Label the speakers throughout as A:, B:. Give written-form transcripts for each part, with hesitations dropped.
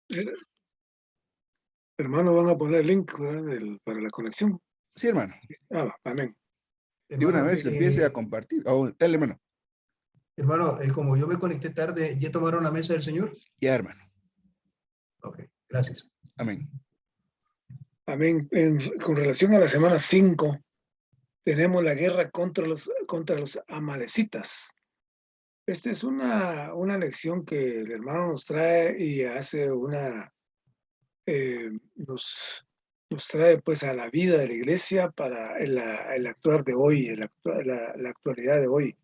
A: Eh, Hermano, van a poner el link, ¿verdad? Para la conexión.
B: Sí, hermano.
A: Amén.
B: De una
C: Hermano,
B: vez empiece a compartir. Oh, dale, hermano.
C: hermano, como yo me conecté tarde, ¿ya tomaron la mesa del Señor?
B: Ya, hermano.
C: Ok, gracias.
B: Amén.
A: Amén. Con relación a la semana 5, tenemos la guerra contra los amalecitas. Esta es una lección que el hermano nos trae y hace nos trae pues a la vida de la iglesia para el actuar de hoy, la actualidad de hoy.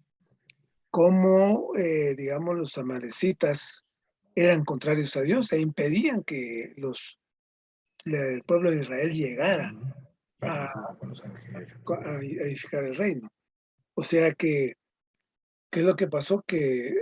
A: Cómo, digamos, los amalecitas eran contrarios a Dios e impedían que el pueblo de Israel llegara a, a edificar el reino. O sea que, ¿qué es lo que pasó? Que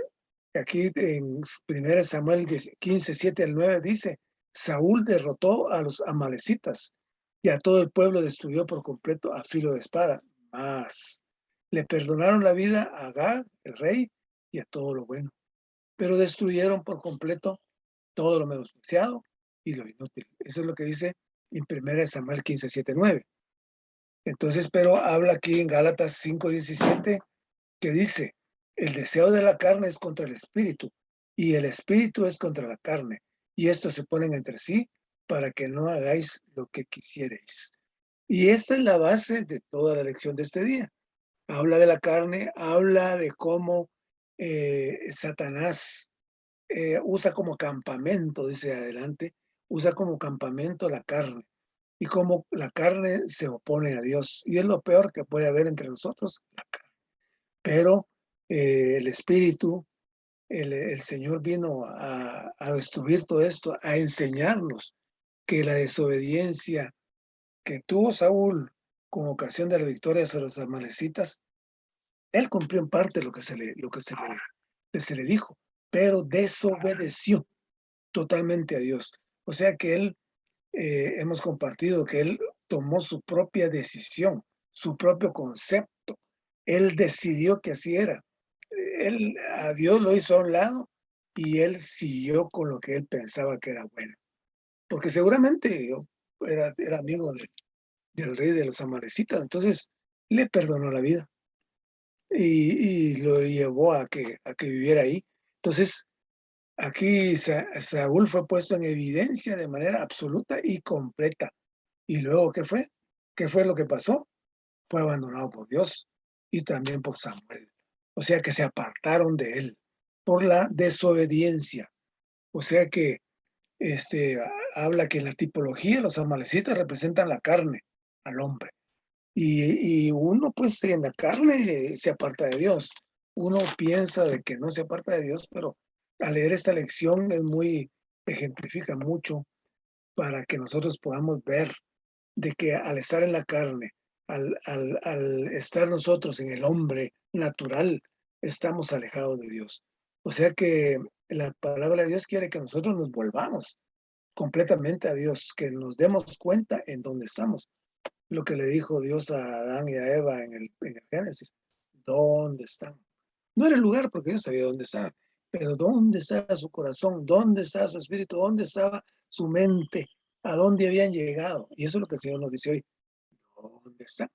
A: aquí en 1 Samuel 15, 7 al 9 dice, Saúl derrotó a los amalecitas y a todo el pueblo destruyó por completo a filo de espada. Mas le perdonaron la vida a Agag, el rey, y a todo lo bueno, pero destruyeron por completo todo lo menospreciado y lo inútil. Eso es lo que dice en 1 Samuel 15, 7, 9. Entonces, pero habla aquí en Gálatas 5, 17, que dice, el deseo de la carne es contra el espíritu y el espíritu es contra la carne, y estos se ponen entre sí para que no hagáis lo que quisierais. Y esta es la base de toda la lección de este día. Habla de la carne, habla de cómo Satanás usa como campamento, dice adelante, usa como campamento la carne y cómo la carne se opone a Dios. Y es lo peor que puede haber entre nosotros, la carne. Pero el Espíritu, el Señor vino a destruir todo esto, a enseñarnos que la desobediencia que tuvo Saúl con ocasión de la victoria sobre los amalecitas, él cumplió en parte lo que se le dijo, pero desobedeció totalmente a Dios. O sea que él, hemos compartido que él tomó su propia decisión, su propio concepto. Él decidió que así era. Él a Dios lo hizo a un lado y él siguió con lo que él pensaba que era bueno. Porque seguramente yo era amigo del rey de los amalecitas, entonces le perdonó la vida y lo llevó a que viviera ahí. Entonces, aquí Saúl fue puesto en evidencia de manera absoluta y completa. ¿Y luego qué fue? ¿Qué fue lo que pasó? Fue abandonado por Dios y también por Samuel. O sea que se apartaron de él por la desobediencia. O sea que habla que en la tipología los amalecitas representan la carne al hombre. Y uno pues en la carne se aparta de Dios. Uno piensa de que no se aparta de Dios, pero al leer esta lección ejemplifica mucho para que nosotros podamos ver de que al estar en la carne, al estar nosotros en el hombre natural, estamos alejados de Dios. O sea que la palabra de Dios quiere que nosotros nos volvamos completamente a Dios, que nos demos cuenta en dónde estamos. Lo que le dijo Dios a Adán y a Eva en el Génesis. ¿Dónde están? No era el lugar porque Dios sabía dónde estaban, pero ¿dónde estaba su corazón? ¿Dónde estaba su espíritu? ¿Dónde estaba su mente? ¿A dónde habían llegado? Y eso es lo que el Señor nos dice hoy. ¿Dónde están?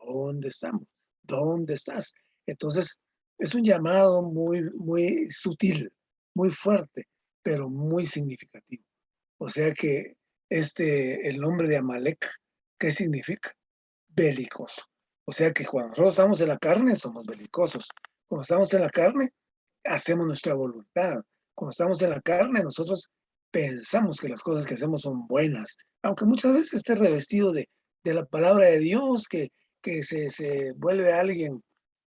A: ¿Dónde estamos? ¿Dónde estás? Entonces, es un llamado muy, muy sutil, muy fuerte, pero muy significativo. O sea que el nombre de Amalek, ¿qué significa? Belicoso. O sea que cuando nosotros estamos en la carne, somos belicosos. Cuando estamos en la carne, hacemos nuestra voluntad. Cuando estamos en la carne, nosotros pensamos que las cosas que hacemos son buenas, aunque muchas veces esté revestido de la palabra de Dios, que se vuelve alguien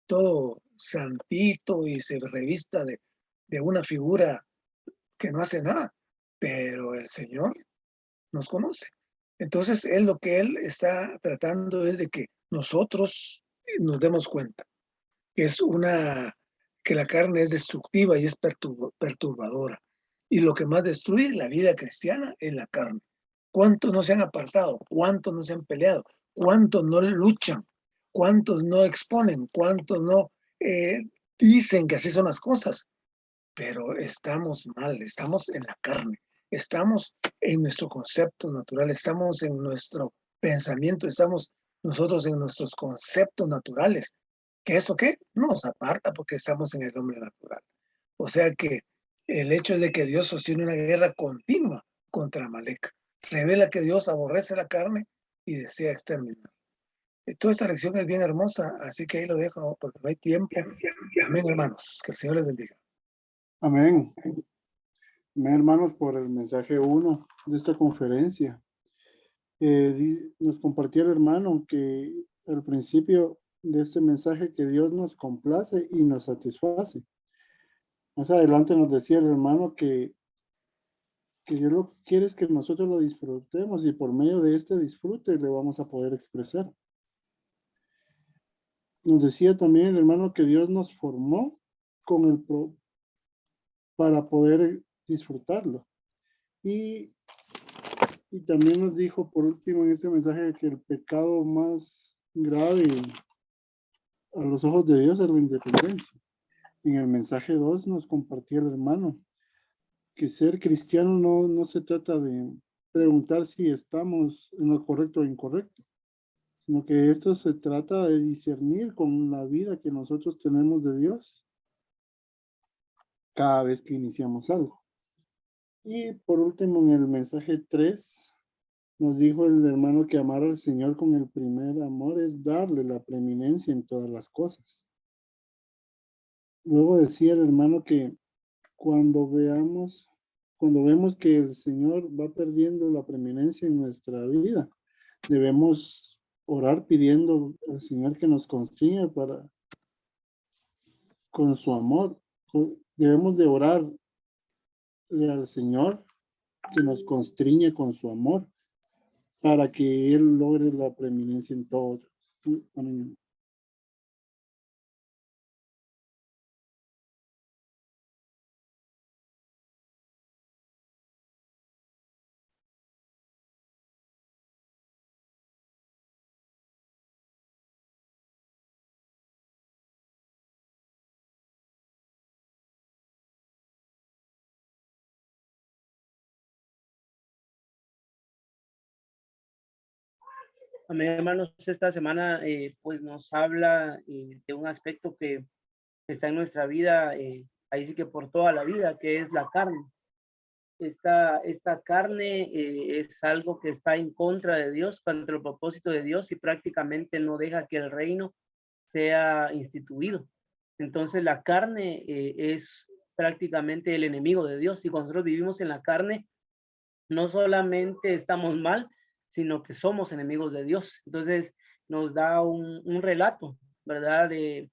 A: todo santito y se revista de una figura que no hace nada, pero el Señor nos conoce. Entonces, lo que Él está tratando es de que nosotros nos demos cuenta que que la carne es destructiva y es perturbadora. Y lo que más destruye la vida cristiana es la carne. ¿Cuántos no se han apartado? ¿Cuántos no se han peleado? ¿Cuántos no luchan? ¿Cuántos no exponen? ¿Cuántos no eh, dicen que así son las cosas? Pero estamos mal, estamos en la carne. estamos en nuestro concepto natural, estamos en nuestro pensamiento, estamos nosotros en nuestros conceptos naturales. ¿Que eso qué? Nos aparta porque estamos en el hombre natural. O sea que el hecho de que Dios sostiene una guerra continua contra Amalek revela que Dios aborrece la carne y desea exterminar. Toda esta lección es bien hermosa, así que ahí lo dejo porque no hay tiempo. Amén, hermanos. Que el Señor les bendiga.
D: Amén. Amén, hermanos, por el mensaje 1 de esta conferencia. Nos compartió el hermano que al principio de este mensaje que Dios nos complace y nos satisface. Más adelante nos decía el hermano que Dios lo que quiere es que nosotros lo disfrutemos y por medio de este disfrute le vamos a poder expresar. Nos decía también el hermano que Dios nos formó para poder disfrutarlo. Y también nos dijo por último en este mensaje que el pecado más grave a los ojos de Dios es la independencia. En el mensaje 2 nos compartía el hermano que ser cristiano no se trata de preguntar si estamos en lo correcto o incorrecto, sino que esto se trata de discernir con la vida que nosotros tenemos de Dios cada vez que iniciamos algo. Y por último, en el mensaje 3, nos dijo el hermano que amar al Señor con el primer amor es darle la preeminencia en todas las cosas. Luego decía el hermano que cuando vemos que el Señor va perdiendo la preeminencia en nuestra vida, debemos orar pidiendo al Señor que nos constriña con su amor. Debemos de orarle al Señor que nos constriñe con su amor para que Él logre la preeminencia en todo. Amén.
E: Amén, hermanos. Esta semana pues nos habla de un aspecto que está en nuestra vida, ahí sí que por toda la vida, que es la carne. Esta carne es algo que está en contra de Dios, contra el propósito de Dios y prácticamente no deja que el reino sea instituido. Entonces la carne es prácticamente el enemigo de Dios y cuando nosotros vivimos en la carne, no solamente estamos mal, sino que somos enemigos de Dios. Entonces nos da un relato, ¿verdad? De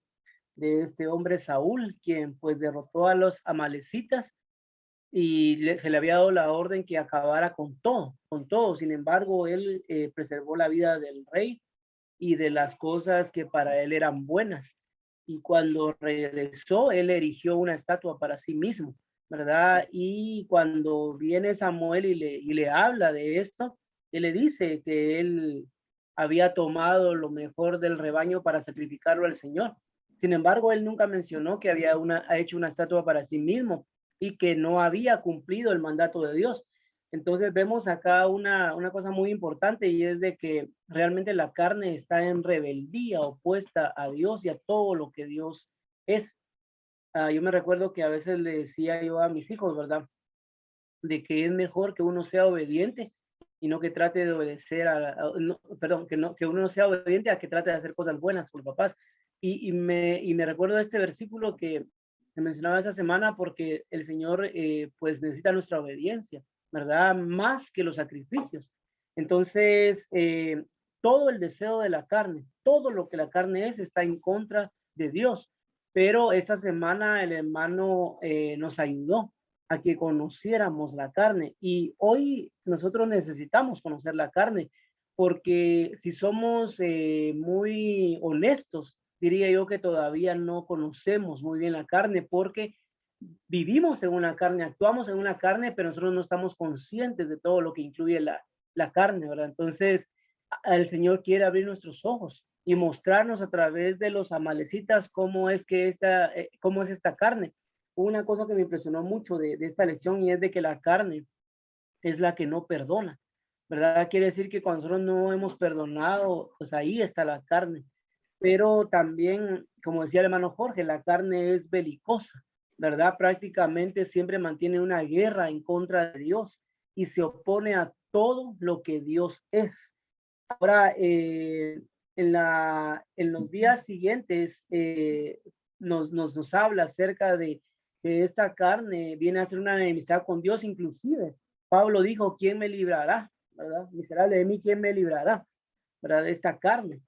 E: este hombre Saúl, quien pues derrotó a los amalecitas y se le había dado la orden que acabara con todo, con todo. Sin embargo, él preservó la vida del rey y de las cosas que para él eran buenas. Y cuando regresó, él erigió una estatua para sí mismo, ¿verdad? Y cuando viene Samuel y le habla de esto, él le dice que él había tomado lo mejor del rebaño para sacrificarlo al Señor. Sin embargo, él nunca mencionó que ha hecho una estatua para sí mismo y que no había cumplido el mandato de Dios. Entonces vemos acá una cosa muy importante y es de que realmente la carne está en rebeldía, opuesta a Dios y a todo lo que Dios es. Yo me recuerdo que a veces le decía yo a mis hijos, ¿verdad? De que es mejor que uno sea obediente y no que trate de obedecer no, perdón, que uno no sea obediente a que trate de hacer cosas buenas por papás. Y me recuerdo de este versículo que se mencionaba esa semana porque el Señor pues necesita nuestra obediencia, ¿verdad? Más que los sacrificios. Entonces, todo el deseo de la carne, todo lo que la carne es, está en contra de Dios. Pero esta semana el hermano nos ayudó a que conociéramos la carne. Y hoy nosotros necesitamos conocer la carne, porque si somos muy honestos, diría yo que todavía no conocemos muy bien la carne, porque vivimos en una carne, actuamos en una carne, pero nosotros no estamos conscientes de todo lo que incluye la carne, ¿verdad? Entonces, el Señor quiere abrir nuestros ojos y mostrarnos a través de los amalecitas cómo es que cómo es esta carne. Una cosa que me impresionó mucho de esta lección y es de que la carne es la que no perdona, ¿verdad? Quiere decir que cuando nosotros no hemos perdonado, pues ahí está la carne. Pero también, como decía el hermano Jorge, la carne es belicosa, ¿verdad? Prácticamente siempre mantiene una guerra en contra de Dios y se opone a todo lo que Dios es. Ahora, en los días siguientes nos habla acerca de que esta carne viene a ser una enemistad con Dios. Inclusive Pablo dijo, ¿quién me librará? ¿Verdad? Miserable de mí, ¿quién me librará? ¿Verdad? De esta carne.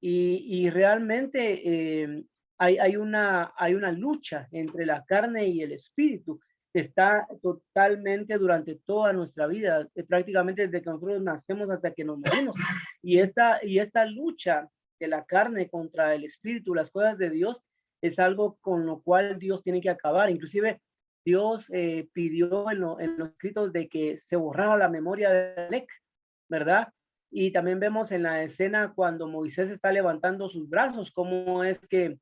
E: Y realmente hay una lucha entre la carne y el espíritu que está totalmente durante toda nuestra vida, prácticamente desde que nosotros nacemos hasta que nos morimos. Y esta lucha de la carne contra el espíritu, las cosas de Dios, es algo con lo cual Dios tiene que acabar. Inclusive Dios pidió en los escritos de que se borrara la memoria de Amalek, ¿verdad? Y también vemos en la escena cuando Moisés está levantando sus brazos, cómo es que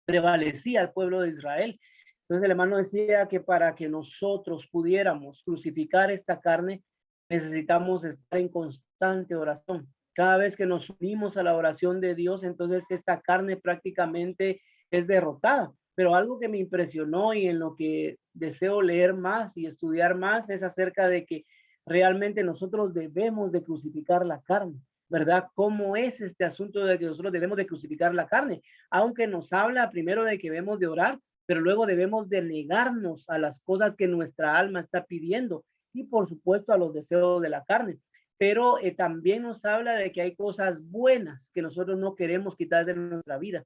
E: prevalecía el pueblo de Israel. Entonces el hermano decía que para que nosotros pudiéramos crucificar esta carne, necesitamos estar en constante oración. Cada vez que nos unimos a la oración de Dios, entonces esta carne prácticamente es derrotada. Pero algo que me impresionó y en lo que deseo leer más y estudiar más es acerca de que realmente nosotros debemos de crucificar la carne, ¿verdad? ¿Cómo es este asunto de que nosotros debemos de crucificar la carne? Aunque nos habla primero de que debemos de orar, pero luego debemos de negarnos a las cosas que nuestra alma está pidiendo y por supuesto a los deseos de la carne. Pero también nos habla de que hay cosas buenas que nosotros no queremos quitar de nuestra vida.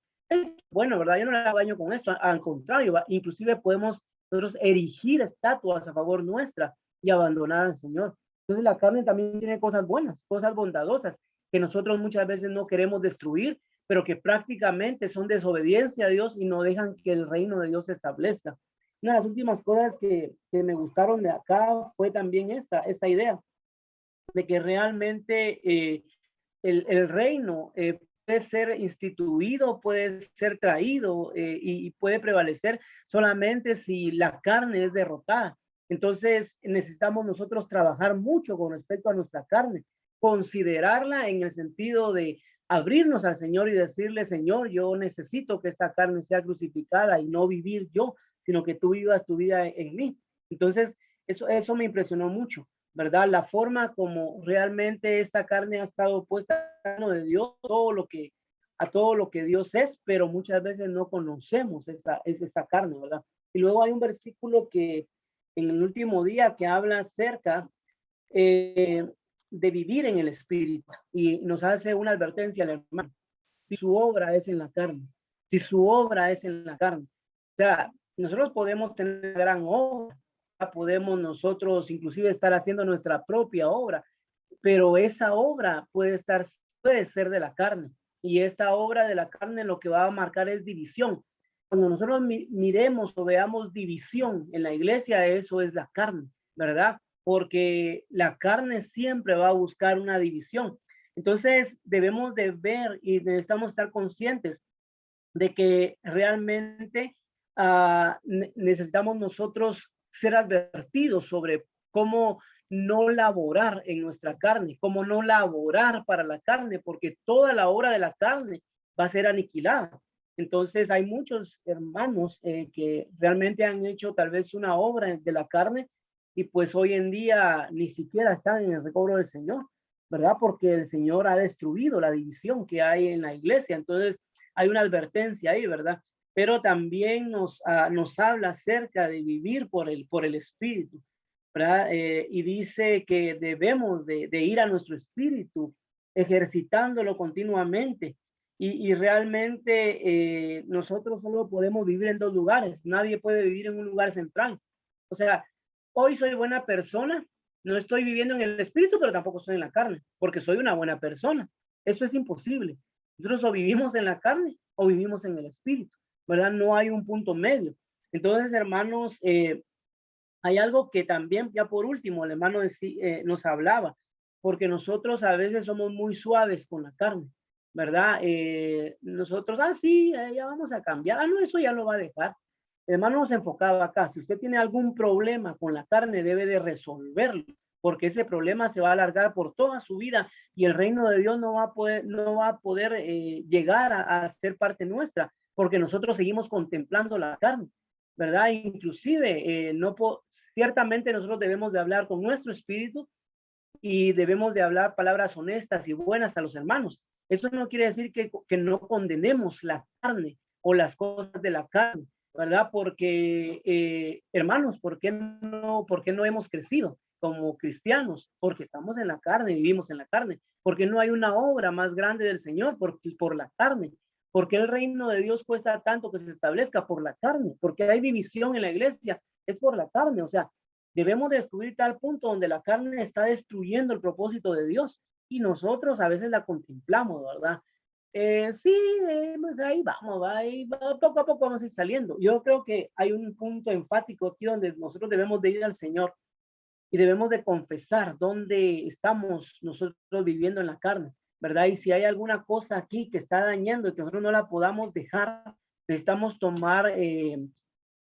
E: Bueno, ¿verdad? Yo no le hago daño con esto, al contrario, inclusive podemos nosotros erigir estatuas a favor nuestra y abandonar al Señor. Entonces la carne también tiene cosas buenas, cosas bondadosas que nosotros muchas veces no queremos destruir, pero que prácticamente son desobediencia a Dios y no dejan que el reino de Dios se establezca. Una de las últimas cosas que me gustaron de acá fue también esta idea de que realmente el reino puede ser instituido, puede ser traído y puede prevalecer solamente si la carne es derrotada. Entonces necesitamos nosotros trabajar mucho con respecto a nuestra carne, considerarla en el sentido de abrirnos al Señor y decirle, Señor, yo necesito que esta carne sea crucificada y no vivir yo, sino que tú vivas tu vida en mí. Entonces, eso me impresionó mucho, ¿verdad? La forma como realmente esta carne ha estado puesta en la mano de Dios, a todo lo que Dios es, pero muchas veces no conocemos esa carne, ¿verdad? Y luego hay un versículo que en el último día que habla acerca de vivir en el espíritu y nos hace una advertencia al hermano. Si su obra es en la carne, si su obra es en la carne, o sea, nosotros podemos tener gran obra, podemos nosotros inclusive estar haciendo nuestra propia obra, pero esa obra puede ser de la carne y esta obra de la carne lo que va a marcar es división. Cuando nosotros miremos o veamos división en la iglesia, eso es la carne, ¿verdad? Porque la carne siempre va a buscar una división. Entonces debemos de ver y necesitamos estar conscientes de que realmente necesitamos nosotros ser advertidos sobre cómo no laborar en nuestra carne, cómo no laborar para la carne, porque toda la obra de la carne va a ser aniquilada. Entonces hay muchos hermanos que realmente han hecho tal vez una obra de la carne y pues hoy en día ni siquiera están en el recobro del Señor, ¿verdad? Porque el Señor ha destruido la división que hay en la iglesia. Entonces hay una advertencia ahí, ¿verdad? Pero también nos habla acerca de vivir por el Espíritu, ¿verdad? Y dice que debemos de ir a nuestro espíritu, ejercitándolo continuamente. Y realmente nosotros solo podemos vivir en dos lugares. Nadie puede vivir en un lugar central. O sea, hoy soy buena persona, no estoy viviendo en el espíritu, pero tampoco estoy en la carne, porque soy una buena persona. Eso es imposible. Nosotros o vivimos en la carne o vivimos en el espíritu, ¿verdad? No hay un punto medio. Entonces, hermanos, hay algo que también, ya por último, el hermano nos hablaba, porque nosotros a veces somos muy suaves con la carne, ¿verdad? Nosotros, sí, ya vamos a cambiar. No, eso ya lo va a dejar. El hermano nos enfocaba acá. Si usted tiene algún problema con la carne, debe de resolverlo, porque ese problema se va a alargar por toda su vida y el reino de Dios no va a poder llegar a ser parte nuestra, porque nosotros seguimos contemplando la carne, ¿verdad? Inclusive, ciertamente nosotros debemos de hablar con nuestro espíritu y debemos de hablar palabras honestas y buenas a los hermanos. Eso no quiere decir que no condenemos la carne o las cosas de la carne, ¿verdad? Porque, hermanos, ¿por qué no hemos crecido como cristianos? Porque estamos en la carne, vivimos en la carne. Porque no hay una obra más grande del Señor por la carne. Porque el reino de Dios cuesta tanto que se establezca por la carne. Porque hay división en la iglesia, es por la carne. O sea, debemos descubrir tal punto donde la carne está destruyendo el propósito de Dios y nosotros a veces la contemplamos, ¿verdad? Sí, pues ahí vamos, poco a poco vamos a ir saliendo. Yo creo que hay un punto enfático aquí donde nosotros debemos de ir al Señor y debemos de confesar dónde estamos nosotros viviendo en la carne, ¿verdad? Y si hay alguna cosa aquí que está dañando y que nosotros no la podamos dejar, necesitamos tomar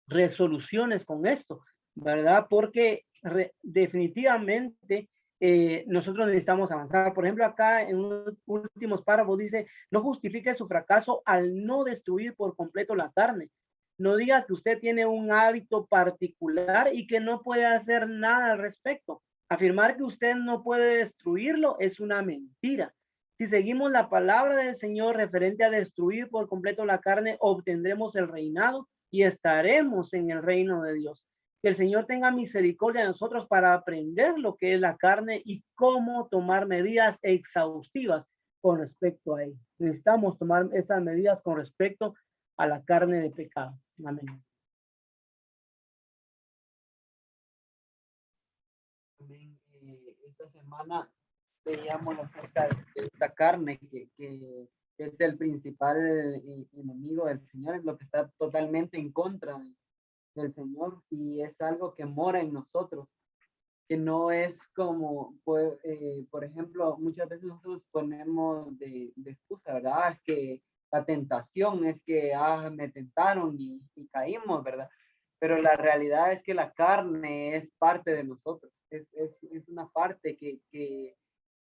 E: resoluciones con esto, ¿verdad? Porque definitivamente nosotros necesitamos avanzar. Por ejemplo, acá en unos últimos párrafos dice, no justifique su fracaso al no destruir por completo la carne. No diga que usted tiene un hábito particular y que no puede hacer nada al respecto. Afirmar que usted no puede destruirlo es una mentira. Si seguimos la palabra del Señor referente a destruir por completo la carne, obtendremos el reinado y estaremos en el reino de Dios. Que el Señor tenga misericordia de nosotros para aprender lo que es la carne y cómo tomar medidas exhaustivas con respecto a él. Necesitamos tomar estas medidas con respecto a la carne de pecado. Amén. Amén. Esta semana veíamos acerca de esta carne que es el principal enemigo del Señor, es lo que está totalmente en contra del Señor y es algo que mora en nosotros, que no es como, por ejemplo, muchas veces nosotros ponemos de excusa, ¿verdad? Es que la tentación es que me tentaron y caímos, ¿verdad? Pero la realidad es que la carne es parte de nosotros, es una parte que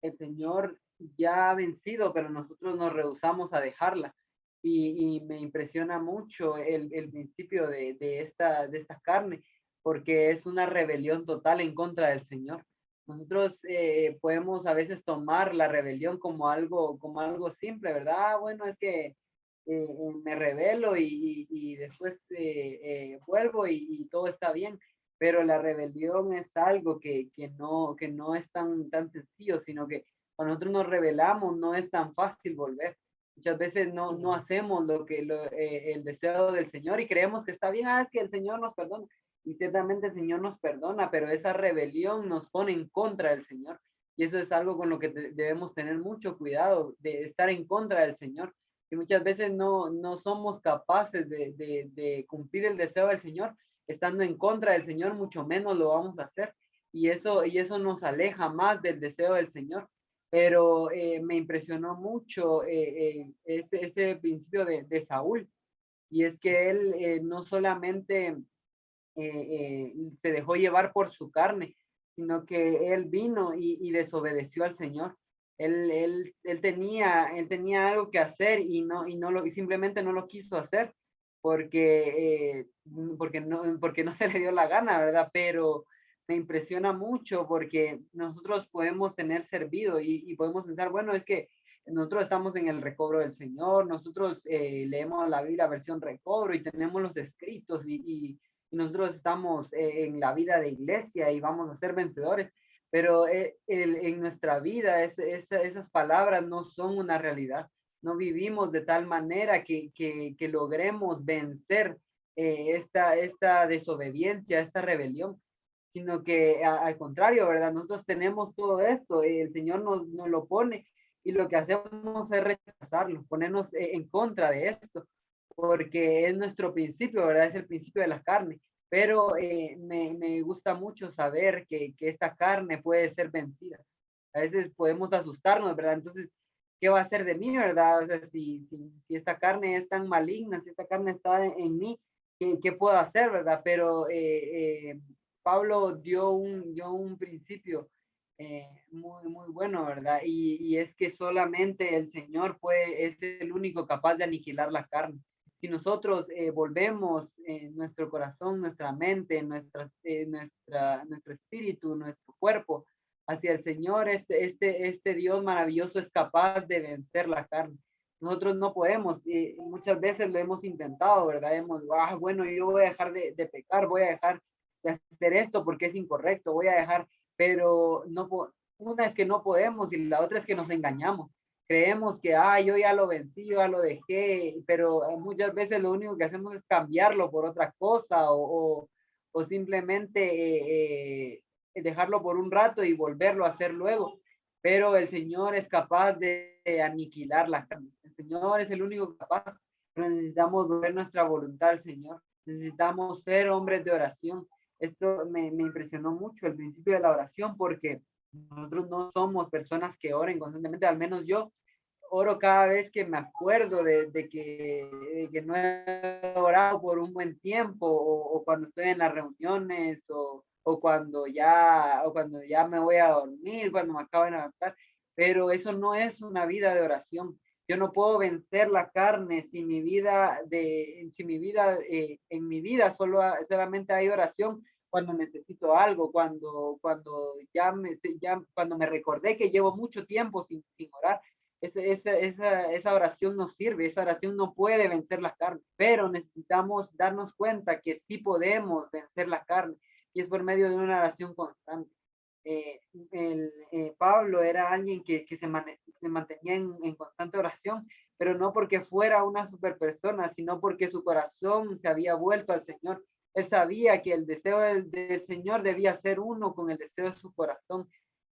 E: el Señor ya ha vencido, pero nosotros nos rehusamos a dejarla. Y me impresiona mucho el principio de esta carne, porque es una rebelión total en contra del Señor. Nosotros podemos a veces tomar la rebelión como algo simple, ¿verdad? Bueno, es que me rebelo y después vuelvo y todo está bien. Pero la rebelión es algo que no es tan sencillo, sino que cuando nosotros nos rebelamos no es tan fácil volver. Muchas veces no hacemos el deseo del Señor y creemos que está bien, es que el Señor nos perdona. Y ciertamente el Señor nos perdona, pero esa rebelión nos pone en contra del Señor. Y eso es algo con lo que debemos tener mucho cuidado, de estar en contra del Señor. Y muchas veces no somos capaces de cumplir el deseo del Señor, estando en contra del Señor, mucho menos lo vamos a hacer. Y eso nos aleja más del deseo del Señor. Pero me impresionó mucho ese principio de Saúl. Y es que él no solamente se dejó llevar por su carne, sino que él vino y desobedeció al Señor. Él tenía algo que hacer y simplemente no lo quiso hacer porque no se le dio la gana, ¿verdad? Pero me impresiona mucho porque nosotros podemos tener servido y podemos pensar, bueno, es que nosotros estamos en el recobro del Señor, nosotros leemos la Biblia versión recobro y tenemos los escritos y nosotros estamos en la vida de iglesia y vamos a ser vencedores, pero en nuestra vida esas palabras no son una realidad. No vivimos de tal manera que logremos vencer esta desobediencia, esta rebelión, sino que al contrario, ¿verdad? Nosotros tenemos todo esto, el Señor nos lo pone y lo que hacemos es rechazarlo, ponernos en contra de esto, porque es nuestro principio, ¿verdad? Es el principio de la carne. Pero me gusta mucho saber que esta carne puede ser vencida. A veces podemos asustarnos, ¿verdad? Entonces, ¿qué va a hacer de mí, verdad? O sea, si esta carne es tan maligna, si esta carne está en mí, ¿qué puedo hacer, verdad? Pero
F: Pablo dio un principio muy bueno, ¿verdad? Y es que solamente el Señor es el único capaz de aniquilar la carne. Si nosotros volvemos nuestro corazón, nuestra mente, nuestro espíritu, nuestro cuerpo hacia el Señor, este Dios maravilloso es capaz de vencer la carne. Nosotros no podemos, muchas veces lo hemos intentado, ¿verdad? Bueno, yo voy a dejar de pecar, voy a dejar de hacer esto porque es incorrecto, voy a dejar, pero una es que no podemos y la otra es que nos engañamos. Creemos que, yo ya lo vencí, yo ya lo dejé, pero muchas veces lo único que hacemos es cambiarlo por otra cosa o simplemente dejarlo por un rato y volverlo a hacer luego. Pero el Señor es capaz de aniquilar la carne. El Señor es el único capaz, pero necesitamos ver nuestra voluntad al Señor. Necesitamos ser hombres de oración. Esto me impresionó mucho el principio de la oración porque nosotros no somos personas que oren constantemente, al menos yo oro cada vez que me acuerdo de que no he orado por un buen tiempo o cuando estoy en las reuniones o cuando ya me voy a dormir, cuando me acabo de levantar, pero eso no es una vida de oración. Yo no puedo vencer la carne si en mi vida solamente hay oración cuando necesito algo, cuando me recordé que llevo mucho tiempo sin orar. Esa oración no sirve, esa oración no puede vencer la carne, pero necesitamos darnos cuenta que sí podemos vencer la carne y es por medio de una oración constante. Pablo era alguien que se mantenía en constante oración, pero no porque fuera una super persona, sino porque su corazón se había vuelto al Señor. Él sabía que el deseo del Señor debía ser uno con el deseo de su corazón.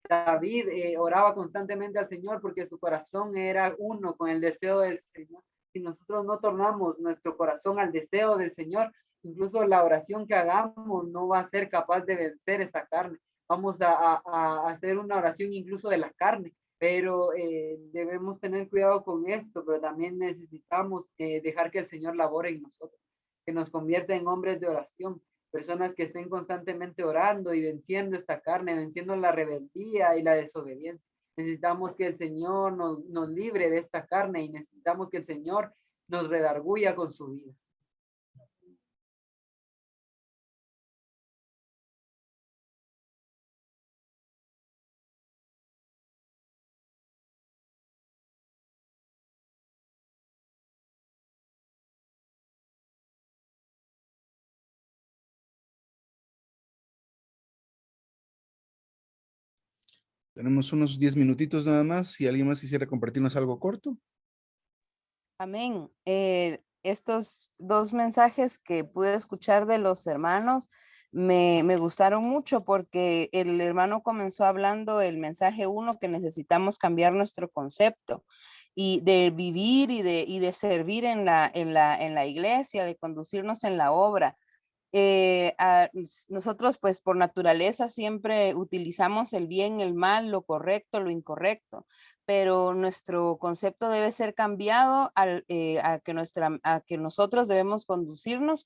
F: David oraba constantemente al Señor porque su corazón era uno con el deseo del Señor. Si nosotros no tornamos nuestro corazón al deseo del Señor, incluso la oración que hagamos no va a ser capaz de vencer esa carne. Vamos a hacer una oración incluso de la carne, pero debemos tener cuidado con esto, pero también necesitamos dejar que el Señor labore en nosotros, que nos convierta en hombres de oración, personas que estén constantemente orando y venciendo esta carne, venciendo la rebeldía y la desobediencia. Necesitamos que el Señor nos libre de esta carne y necesitamos que el Señor nos redarguya con su vida.
B: Tenemos unos 10 minutitos nada más. Si alguien más quisiera compartirnos algo corto.
G: Amén. Estos dos mensajes que pude escuchar de los hermanos me gustaron mucho porque el hermano comenzó hablando el mensaje 1 que necesitamos cambiar nuestro concepto y de vivir y de servir en la iglesia, de conducirnos en la obra. Nosotros pues por naturaleza siempre utilizamos el bien, el mal, lo correcto, lo incorrecto, pero nuestro concepto debe ser cambiado a que nosotros debemos conducirnos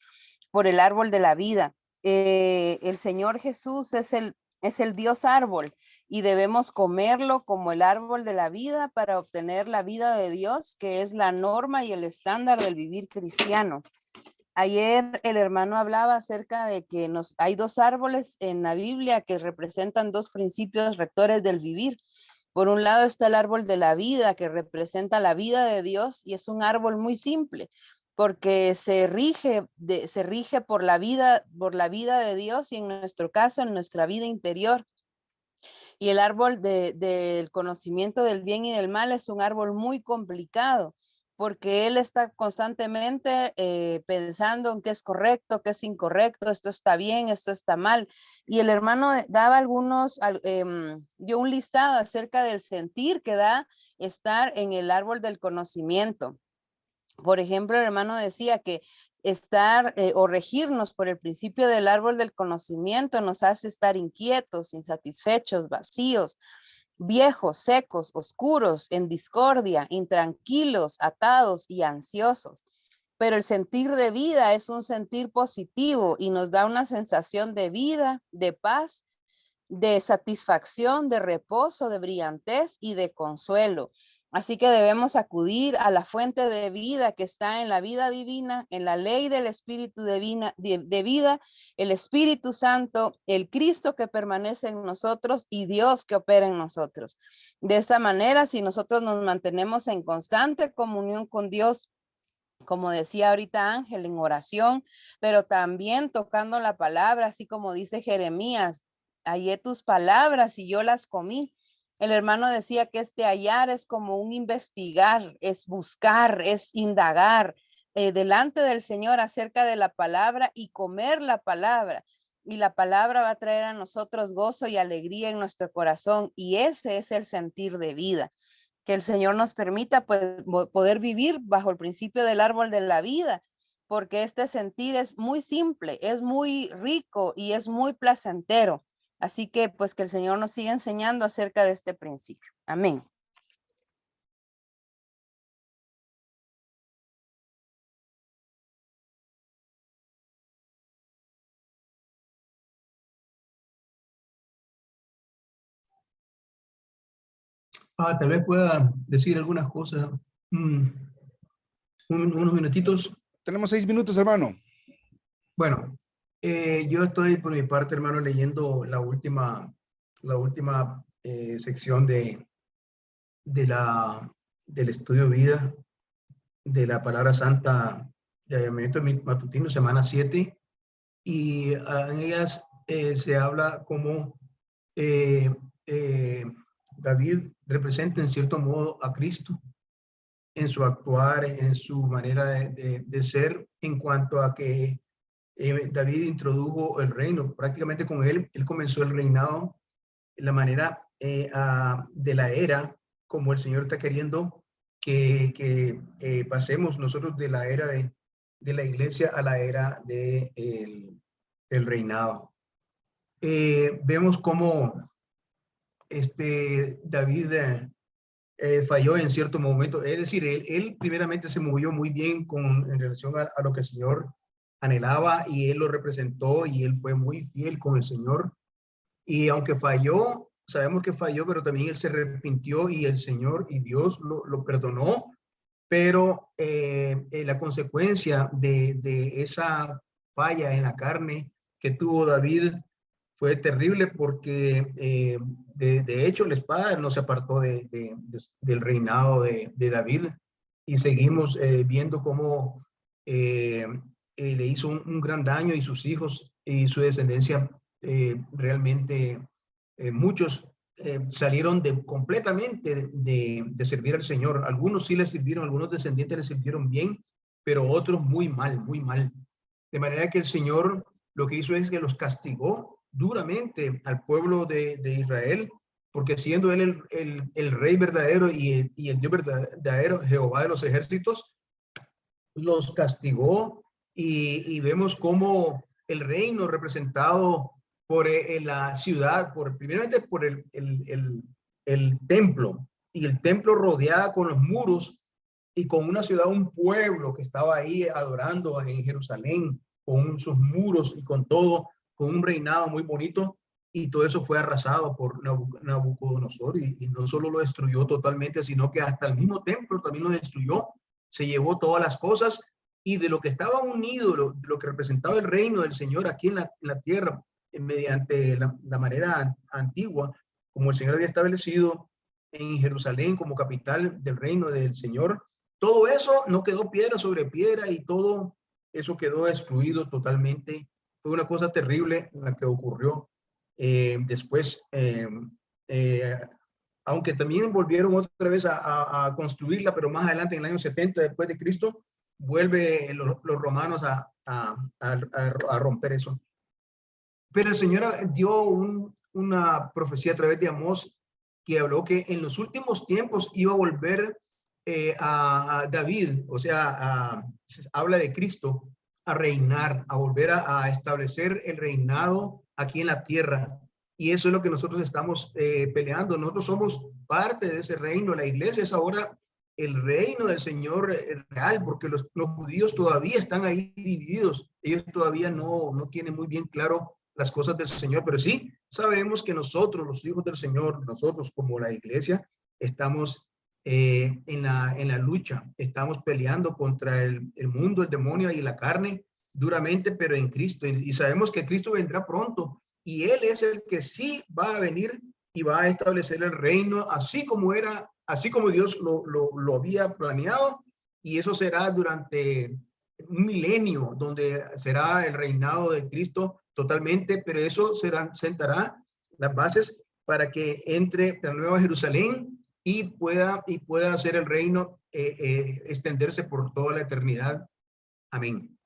G: por el árbol de la vida. El Señor Jesús es el Dios árbol y debemos comerlo como el árbol de la vida para obtener la vida de Dios, que es la norma y el estándar del vivir cristiano. Ayer el hermano hablaba acerca de que hay dos árboles en la Biblia que representan dos principios rectores del vivir. Por un lado está el árbol de la vida, que representa la vida de Dios, y es un árbol muy simple, porque se rige por la vida de Dios y en nuestro caso, en nuestra vida interior. Y el árbol del conocimiento del bien y del mal es un árbol muy complicado, porque él está constantemente pensando en qué es correcto, qué es incorrecto, esto está bien, esto está mal. Y el hermano daba dio un listado acerca del sentir que da estar en el árbol del conocimiento. Por ejemplo, el hermano decía que estar o regirnos por el principio del árbol del conocimiento nos hace estar inquietos, insatisfechos, vacíos, viejos, secos, oscuros, en discordia, intranquilos, atados y ansiosos. pero el sentir de vida es un sentir positivo y nos da una sensación de vida, de paz, de satisfacción, de reposo, de brillantez y de consuelo. Así que debemos acudir a la fuente de vida que está en la vida divina, en la ley del Espíritu de vida, el Espíritu Santo, el Cristo que permanece en nosotros y Dios que opera en nosotros. De esta manera, si nosotros nos mantenemos en constante comunión con Dios, como decía ahorita Ángel, en oración, pero también tocando la palabra, así como dice Jeremías, hallé tus palabras y yo las comí. El hermano decía que este hallar es como un investigar, es buscar, es indagar delante del Señor acerca de la palabra y comer la palabra. Y la palabra va a traer a nosotros gozo y alegría en nuestro corazón. Y ese es el sentir de vida. Que el Señor nos permita pues, poder vivir bajo el principio del árbol de la vida, porque este sentir es muy simple, es muy rico y es muy placentero. Así que pues que el Señor nos siga enseñando acerca de este principio. Amén.
C: Tal vez pueda decir algunas cosas, unos minutitos.
B: Tenemos 6 minutos, hermano.
C: Bueno, yo estoy por mi parte, hermano, leyendo la última sección del estudio vida de la palabra santa de Avivamiento Matutino, semana 7, y en ellas se habla como David representa en cierto modo a Cristo en su actuar, en su manera de ser, en cuanto a que David introdujo el reino. Prácticamente con él comenzó el reinado, la manera de la era, como el Señor está queriendo que pasemos nosotros de la era de la iglesia a la era del reinado. Vemos cómo David falló en cierto momento, es decir, él primeramente se movió muy bien en relación a lo que el Señor anhelaba, y él lo representó y él fue muy fiel con el Señor, y aunque falló, sabemos que falló, pero también él se arrepintió y el Señor y Dios lo perdonó, pero la consecuencia de esa falla en la carne que tuvo David fue terrible, porque de hecho la espada no se apartó del reinado de David, y seguimos viendo cómo le hizo un gran daño, y sus hijos y su descendencia realmente muchos salieron completamente de servir al Señor. Algunos sí le sirvieron, algunos descendientes le sirvieron bien, pero otros muy mal, muy mal. De manera que el Señor lo que hizo es que los castigó duramente al pueblo de Israel, porque siendo él el rey verdadero y el Dios verdadero, Jehová de los ejércitos, los castigó, y vemos cómo el reino representado por la ciudad, primeramente por el templo, y el templo rodeada con los muros, y con una ciudad, un pueblo que estaba ahí adorando en Jerusalén, con sus muros y con todo, con un reinado muy bonito, y todo eso fue arrasado por Nabucodonosor, y no solo lo destruyó totalmente, sino que hasta el mismo templo también lo destruyó, se llevó todas las cosas, y de lo que estaba unido, lo que representaba el reino del Señor aquí en la tierra, mediante la manera antigua, como el Señor había establecido en Jerusalén como capital del reino del Señor, todo eso no quedó piedra sobre piedra, y todo eso quedó destruido totalmente. Fue una cosa terrible la que ocurrió. Después, aunque también volvieron otra vez a construirla, pero más adelante, en el año 70 después de Cristo, vuelve los romanos a romper eso. Pero el Señor dio una profecía a través de Amós, que habló que en los últimos tiempos iba a volver a David, o sea, habla de Cristo, a reinar, a volver a establecer el reinado aquí en la tierra. Y eso es lo que nosotros estamos peleando. Nosotros somos parte de ese reino. La iglesia es ahora el reino del Señor real, porque los judíos todavía están ahí divididos. Ellos todavía no tienen muy bien claro las cosas del Señor, pero sí sabemos que nosotros, los hijos del Señor, nosotros como la iglesia, estamos en la lucha, estamos peleando contra el mundo, el demonio y la carne duramente, pero en Cristo. Y sabemos que Cristo vendrá pronto y Él es el que sí va a venir y va a establecer el reino así como Dios lo había planeado, y eso será durante un milenio donde será el reinado de Cristo totalmente, pero eso sentará las bases para que entre la Nueva Jerusalén y pueda hacer el reino extenderse por toda la eternidad. Amén.